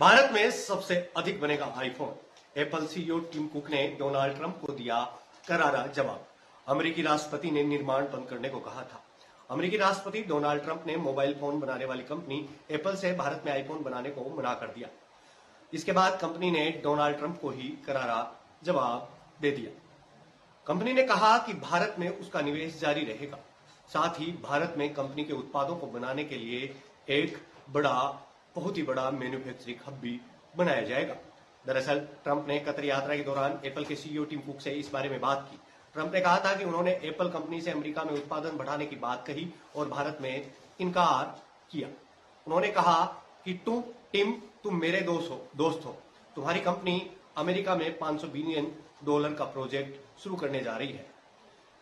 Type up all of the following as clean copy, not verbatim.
भारत में सबसे अधिक बनेगा iPhone. Apple CEO Tim Cook ने डोनाल्ड ट्रंप को दिया करारा जवाब। अमेरिकी राष्ट्रपति ने निर्माण बंद करने को कहा था। अमेरिकी राष्ट्रपति डोनाल्ड ट्रंप ने मोबाइल फोन बनाने वाली कंपनी एप्पल से भारत में आईफोन बनाने को मना कर दिया। इसके बाद कंपनी ने डोनाल्ड ट्रंप को ही करारा जवाब दे दिया। कंपनी ने कहा कि भारत में उसका निवेश जारी रहेगा, साथ ही भारत में कंपनी के उत्पादों को बनाने के लिए एक बहुत ही बड़ा मैन्युफैक्चरिंग हब भी बनाया जाएगा। दरअसल ट्रंप ने कतर यात्रा के दौरान एप्पल के सीईओ टिम कुक से इस बारे में बात की। ट्रंप ने कहा था कि उन्होंने एप्पल कंपनी से अमेरिका में उत्पादन बढ़ाने की बात कही और भारत में इनकार किया। उन्होंने कहा कि तुम मेरे दोस्त हो। तुम्हारी कंपनी अमेरिका में $500 बिलियन का प्रोजेक्ट शुरू करने जा रही है,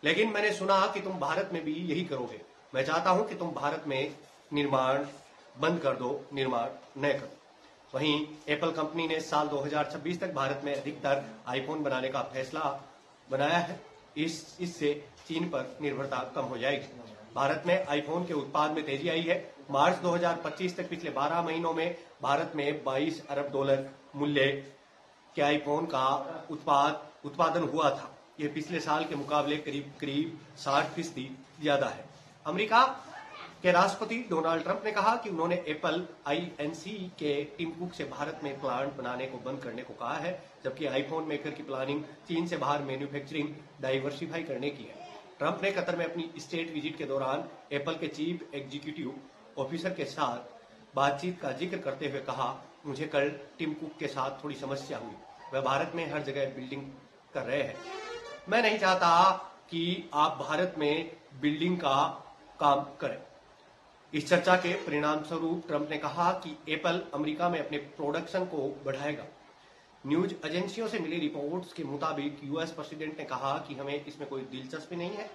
लेकिन मैंने सुना कि तुम भारत में भी यही करोगे। मैं चाहता हूं कि तुम भारत में निर्माण बंद कर दो, निर्माण न करो। वहीं एप्पल कंपनी ने साल 2026 तक भारत में अधिकतर आईफोन बनाने का फैसला बनाया है। इससे चीन पर निर्भरता कम हो जाएगी। भारत में आईफोन के उत्पाद में तेजी आई है। मार्च 2025 तक पिछले 12 महीनों में भारत में $22 अरब मूल्य के आईफोन का उत्पादन हुआ था। यह पिछले साल के मुकाबले करीब 60% ज्यादा है। अमेरिका के राष्ट्रपति डोनाल्ड ट्रंप ने कहा कि उन्होंने एप्पल आईएनसी के टिम कुक से भारत में प्लांट बनाने को बंद करने को कहा है, जबकि आईफोन मेकर की प्लानिंग चीन से बाहर मैन्युफैक्चरिंग डाइवर्सिफाई करने की है। ट्रंप ने कतर में अपनी स्टेट विजिट के दौरान एप्पल के चीफ एग्जीक्यूटिव ऑफिसर के साथ बातचीत का जिक्र करते हुए कहा, मुझे कल टिम कुक के साथ थोड़ी समस्या हुई। वह भारत में हर जगह बिल्डिंग कर रहे हैं। मैं नहीं चाहता कि आप भारत में बिल्डिंग का काम करें। इस चर्चा के परिणाम स्वरूप ट्रंप ने कहा कि एप्पल अमेरिका में अपने प्रोडक्शन को बढ़ाएगा। न्यूज एजेंसियों से मिली रिपोर्ट्स के मुताबिक यूएस प्रेसिडेंट ने कहा कि हमें इसमें कोई दिलचस्पी नहीं है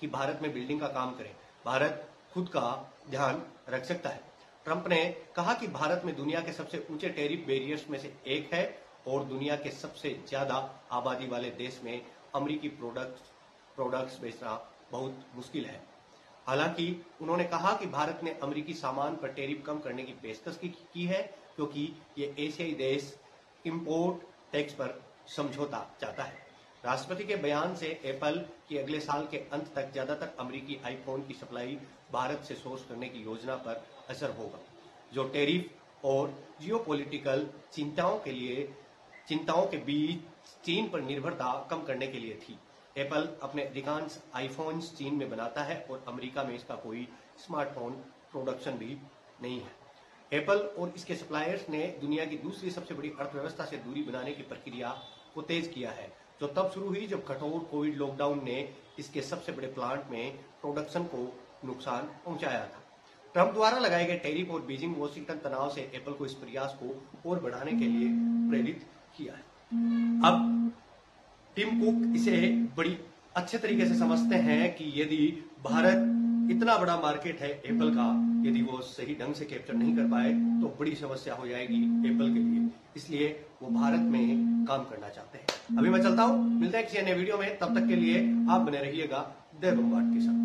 कि भारत में बिल्डिंग का काम करें। भारत खुद का ध्यान रख सकता है। ट्रंप ने कहा कि भारत में दुनिया के सबसे ऊंचे टैरिफ बैरियर्स में से एक है और दुनिया के सबसे ज्यादा आबादी वाले देश में अमेरिकी प्रोडक्ट्स बेचना बहुत मुश्किल है। हालांकि उन्होंने कहा कि भारत ने अमेरिकी सामान पर टैरिफ कम करने की पेशकश की है, क्योंकि ये एशियाई देश इंपोर्ट टैक्स पर समझौता चाहता है। राष्ट्रपति के बयान से एप्पल की अगले साल के अंत तक ज्यादातर अमेरिकी आईफोन की सप्लाई भारत से सोर्स करने की योजना पर असर होगा, जो टैरिफ और जियोपॉलिटिकल चिंताओं के बीच चीन पर निर्भरता कम करने के लिए थी। एप्पल अपने अधिकांश आईफोन्स चीन में बनाता है और अमेरिका में इसका कोई स्मार्टफोन प्रोडक्शन भी नहीं है। एप्पल और इसके सप्लायर्स ने दुनिया की दूसरी सबसे बड़ी अर्थव्यवस्था से दूरी बनाने की प्रक्रिया को तेज किया है, जो तब शुरू हुई जब कठोर कोविड लॉकडाउन ने इसके सबसे बड़े प्लांट में प्रोडक्शन को नुकसान पहुंचाया था। ट्रंप द्वारा लगाए गए टैरिफ और बीजिंग वॉशिंगटन तनाव से एप्पल को इस प्रयास को और बढ़ाने के लिए प्रेरित किया है। अब टिम कुक इसे बड़ी अच्छे तरीके से समझते हैं कि यदि भारत इतना बड़ा मार्केट है एप्पल का, यदि वो सही ढंग से कैप्चर नहीं कर पाए तो बड़ी समस्या हो जाएगी एप्पल के लिए। इसलिए वो भारत में काम करना चाहते हैं। अभी मैं चलता हूं, मिलते हैं किसी अन्य वीडियो में। तब तक के लिए आप बने रहिएगा द बम्बार्ड के साथ।